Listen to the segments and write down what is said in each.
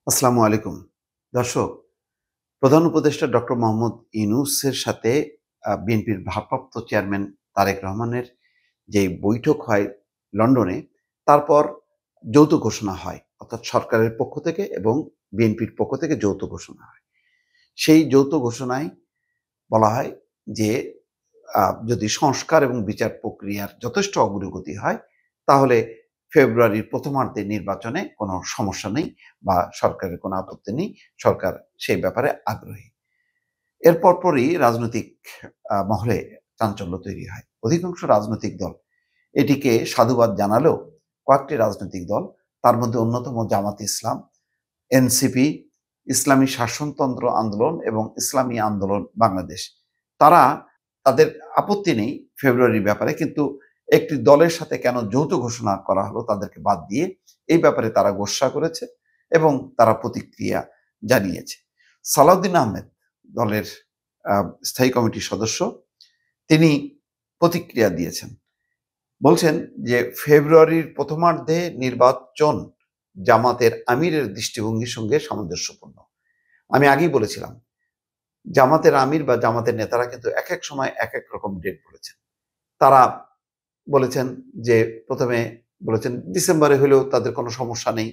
আসসালামু আলাইকুম। দর্শক, প্রধান উপদেষ্টা ডক্টর মোহাম্মদ ইউনূসের সাথে বিএনপির ভারপ্রাপ্ত চেয়ারম্যান তারেক রহমানের যে বৈঠক হয় লন্ডনে, তারপর যৌথ ঘোষণা হয়। অর্থাৎ সরকারের পক্ষ থেকে এবং বিএনপির পক্ষ থেকে যৌথ ঘোষণা হয়। সেই যৌথ ঘোষণায় বলা হয় যে যদি সংস্কার এবং বিচার প্রক্রিয়ার যথেষ্ট অগ্রগতি হয়, তাহলে ফেব্রুয়ারির প্রথমার্ধে নির্বাচনে কোনো সমস্যা নেই বা সরকারের কোনো আপত্তি নেই। সরকার সেই ব্যাপারে আগ্রহী। এর পরপরই রাজনৈতিক মহলে চাঞ্চল্য তৈরি হয়। অধিকাংশ রাজনৈতিক দল এটিকে সাধুবাদ জানালেও কয়েকটি রাজনৈতিক দল, তার মধ্যে অন্যতম জামাত ইসলাম, এনসিপি, ইসলামী শাসনতন্ত্র আন্দোলন এবং ইসলামী আন্দোলন বাংলাদেশ, তারা তাদের আপত্তি নেই ফেব্রুয়ারির ব্যাপারে, কিন্তু একটি দলের সাথে কেন যৌথ ঘোষণা করা হলো তাদেরকে বাদ দিয়ে, এই ব্যাপারে তারা গোস্বা করেছে এবং তারা প্রতিক্রিয়া জানিয়েছে। সালাউদ্দিন আহমেদ, দলের স্থায়ী কমিটির সদস্য, তিনি প্রতিক্রিয়া দিয়েছেন। বলছেন যে ফেব্রুয়ারির প্রথমার্ধে নির্বাচন জামাতের আমিরের দৃষ্টিভঙ্গির সঙ্গে সামঞ্জস্যপূর্ণ। আমি আগেই বলেছিলাম, জামাতের আমির বা জামাতের নেতারা কিন্তু এক এক সময় এক এক রকম ডেট বলেছেন। তারা বলেছেন যে প্রথমে বলেছেন ডিসেম্বরে হলেও তাদের কোনো সমস্যা নেই।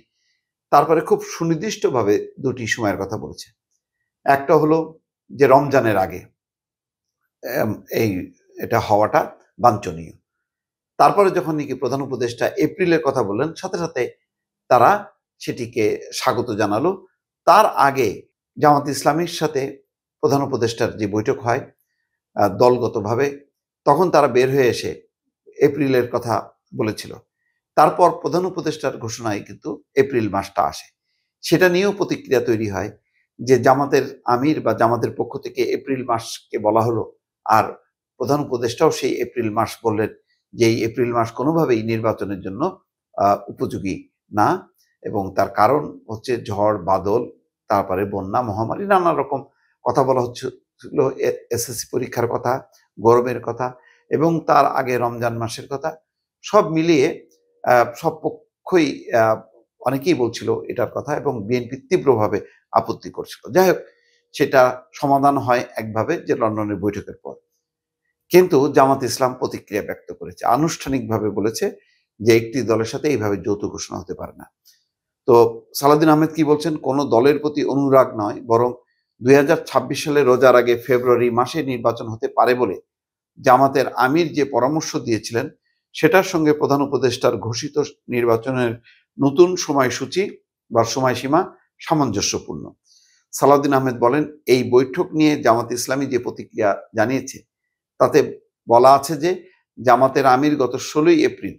তারপরে খুব সুনির্দিষ্টভাবে দুটি সময়ের কথা বলেছে। একটা হলো যে রমজানের আগে এম এই এটা হওয়াটা বাঞ্ছনীয়। তারপরে যখন নাকি প্রধান উপদেষ্টা এপ্রিলের কথা বললেন, সাথে সাথে তারা সেটিকে স্বাগত জানালো। তার আগে জামাত ইসলামীর সাথে প্রধান উপদেষ্টার যে বৈঠক হয় দলগতভাবে, তখন তারা বের হয়ে এসে এপ্রিলের কথা বলেছিল। তারপর প্রধান উপদেষ্টার ঘোষণায় কিন্তু এপ্রিল মাসটা আসে। সেটা নিয়েও প্রতিক্রিয়া তৈরি হয় যে জামাতের আমির বা জামাতের পক্ষ থেকে এপ্রিল মাসকে বলা হলো, আর প্রধান উপদেষ্টাও সেই এপ্রিল মাস বললেন যে এই এপ্রিল মাস কোনোভাবেই নির্বাচনের জন্য উপযোগী না, এবং তার কারণ হচ্ছে ঝড় বাদল, তারপরে বন্যা, মহামারী, নানা রকম কথা বলা হচ্ছিল। এসএসসি পরীক্ষার কথা, গরমের কথা এবং তার আগে রমজান মাসের কথা, সব মিলিয়ে সব পক্ষই অনেকেই বলছিল এটার কথা এবং বিএনপি তীব্রভাবে আপত্তি করছিল। যাই হোক, সেটা সমাধান হয় একভাবে, যে লন্ডনের বৈঠকের পর। কিন্তু জামাত ইসলাম প্রতিক্রিয়া ব্যক্ত করেছে, আনুষ্ঠানিকভাবে বলেছে যে একটি দলের সাথে এইভাবে যৌথ ঘোষণা হতে পারে না। তো সালাউদ্দিন আহমেদ কি বলছেন, কোন দলের প্রতি অনুরাগ নয়, বরং 2026 সালে রোজার আগে ফেব্রুয়ারি মাসে নির্বাচন হতে পারে বলে জামাতের আমির যে পরামর্শ দিয়েছিলেন, সেটার সঙ্গে প্রধান উপদেষ্টার ঘোষিত নির্বাচনের নতুন সময়সূচি বা সময়সীমা সামঞ্জস্যপূর্ণ। সালাউদ্দিন আহমেদ বলেন, এই বৈঠক নিয়ে জামাত ইসলামী যে প্রতিক্রিয়া জানিয়েছে তাতে বলা আছে যে জামাতের আমির গত 16ই এপ্রিল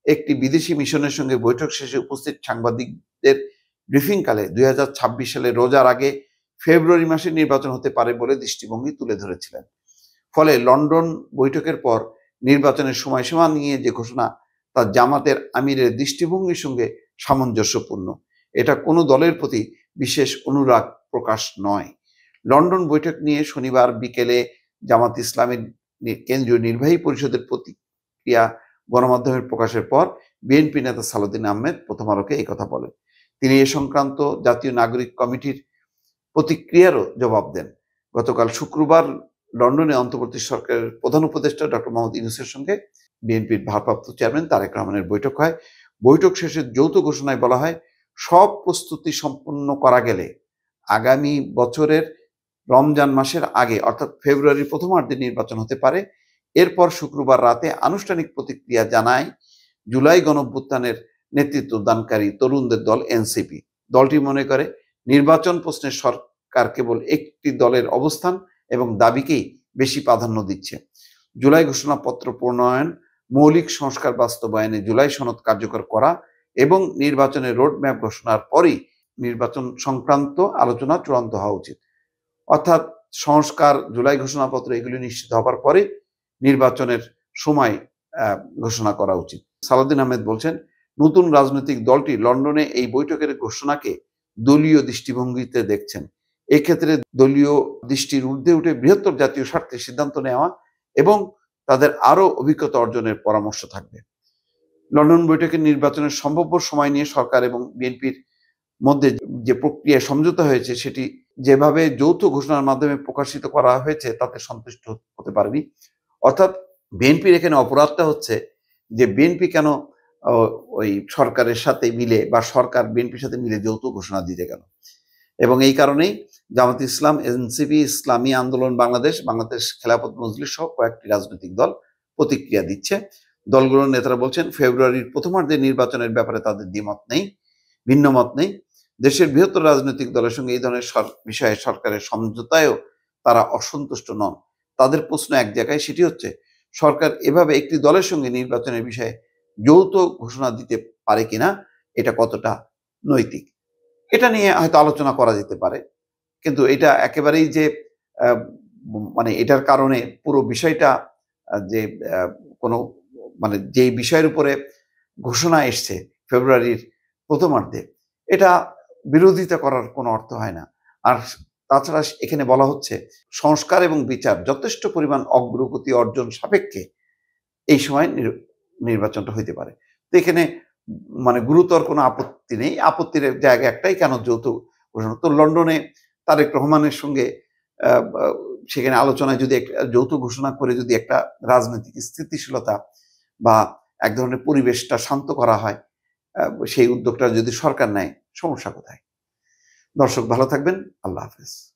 একটি বিদেশি মিশনের সঙ্গে বৈঠক শেষে উপস্থিত সাংবাদিকদের ব্রিফিংকালে 2026 সালে রোজার আগে ফেব্রুয়ারি মাসে নির্বাচন হতে পারে বলে দৃষ্টিভঙ্গি তুলে ধরেছিলেন। ফলে লন্ডন বৈঠকের পর নির্বাচনের সময়সীমা নিয়ে যে ঘোষণা, তা জামাতের আমিরের দৃষ্টিভঙ্গির সঙ্গে সামঞ্জস্যপূর্ণ। এটা কোনো দলের প্রতি বিশেষ অনুরাগ প্রকাশ নয়। লন্ডন বৈঠক নিয়ে শনিবার বিকেলে জামাত ইসলামের কেন্দ্রীয় নির্বাহী পরিষদের প্রতিক্রিয়া গণমাধ্যমের প্রকাশের পর বিএনপি নেতা সালাউদ্দিন আহমেদ প্রথম আলোকে এই কথা বলেন। তিনি এ সংক্রান্ত জাতীয় নাগরিক কমিটির প্রতিক্রিয়ারও জবাব দেন। গতকাল শুক্রবার লন্ডনে অন্তর্বর্তী সরকারের প্রধান উপদেষ্টা ডক্টর মোহাম্মদ ইউনূসের সঙ্গে বিএনপির ভারপ্রাপ্ত চেয়ারম্যান তারেক রহমানের বৈঠক হয়। বৈঠক শেষে যৌথ ঘোষণায় বলা হয়, সব প্রস্তুতি সম্পন্ন করা গেলে আগামী বছরের রমজান মাসের আগে অর্থাৎ ফেব্রুয়ারির প্রথমার্ধে নির্বাচন হতে পারে। এরপর শুক্রবার রাতে আনুষ্ঠানিক প্রতিক্রিয়া জানায় জুলাই গণঅভ্যুত্থানের নেতৃত্ব দানকারী তরুণদের দল এনসিপি। দলটি মনে করে নির্বাচন প্রশ্নে সরকার কেবল একটি দলের অবস্থান এবং দাবিকেই বেশি প্রাধান্য দিচ্ছে। জুলাই ঘোষণাপত্র প্রণয়ন, মৌলিক সংস্কার বাস্তবায়নে জুলাই সনদ কার্যকর করা এবং নির্বাচনের রোডম্যাপ ঘোষণার পরই নির্বাচন সংক্রান্ত আলোচনা চূড়ান্ত হওয়া উচিত। অর্থাৎ সংস্কার, জুলাই ঘোষণাপত্র এগুলি নিশ্চিত হবার পরে নির্বাচনের সময় ঘোষণা করা উচিত। সালাউদ্দিন আহমেদ বলছেন, নতুন রাজনৈতিক দলটি লন্ডনে এই বৈঠকের ঘোষণাকে দলীয় দৃষ্টিভঙ্গিতে দেখছেন। এক্ষেত্রে দলীয় দৃষ্টির ঊর্ধ্বে উঠে বৃহত্তর জাতীয় স্বার্থে সিদ্ধান্ত নেওয়া এবং তাদের আরো অভিজ্ঞতা অর্জনের পরামর্শ থাকবে। লন্ডন বৈঠকে নির্বাচনের সম্ভাব্য সময় নিয়ে সরকার এবং বিএনপির মধ্যে যে প্রক্রিয়া সমঝোতা হয়েছে সেটি যেভাবে যৌথ ঘোষণার মাধ্যমে প্রকাশিত করা হয়েছে তাতে সন্তুষ্ট হতে পারেনি। অর্থাৎ বিএনপির এখানে অপরাধটা হচ্ছে যে বিএনপি কেন অ ওই সরকারের সাথে মিলে বা সরকার বিএনপির সাথে মিলে যৌথ ঘোষণা দিতে গেল। এবং এই কারণেই জামায়াতে ইসলাম, এনসিপি, ইসলামী আন্দোলন বাংলাদেশ, বাংলাদেশ খেলাফত মজলিস সহ কয়েকটি রাজনৈতিক দল প্রতিক্রিয়া দিচ্ছে। দলগুলোর নেতারা বলছেন ফেব্রুয়ারির প্রথমার্ধে নির্বাচনের ব্যাপারে তাদের দ্বিমত নেই, ভিন্ন মত নেই। দেশের বৃহত্তর রাজনৈতিক দলের সঙ্গে এই ধরনের বিষয়ে সরকারের সমঝোতায়ও তারা অসন্তুষ্ট নন। তাদের প্রশ্ন এক জায়গায়, সেটি হচ্ছে সরকার এভাবে একটি দলের সঙ্গে নির্বাচনের বিষয়ে যৌথ ঘোষণা দিতে পারে কিনা, এটা কতটা নৈতিক। এটা নিয়ে হয়তো আলোচনা করা যেতে পারে। কিন্তু এটা একেবারেই যে আ মানে এটার কারণে পুরো বিষয়টা যে আ কোনো মানে যেই বিষয়ের উপরে ঘোষণা এসছে ফেব্রুয়ারির প্রথমার্ধে, এটা বিরোধিতা করার কোনো অর্থ হয় না। আর তাছাড়া এখানে বলা হচ্ছে সংস্কার এবং বিচার যথেষ্ট পরিমাণ অগ্রগতি অর্জন সাপেক্ষে এই সময় নির্বাচনটা হইতে পারে। তো এখানে মানে গুরুতর কোনো আপত্তি নেই। আপত্তির জায়গা একটাই, কেন যৌথ ঘোষণা? তো লন্ডনে তারেক রহমানের সঙ্গে আ বা সেখানে আলোচনায় যদি যৌথ ঘোষণা করে যদি একটা রাজনৈতিক স্থিতিশীলতা বা এক ধরনের পরিবেশটা শান্ত করা হয়, আ সেই উদ্যোগটা যদি সরকার নেয়, সমস্যা কোথায়? দর্শক ভালো থাকবেন। আল্লাহ হাফেজ।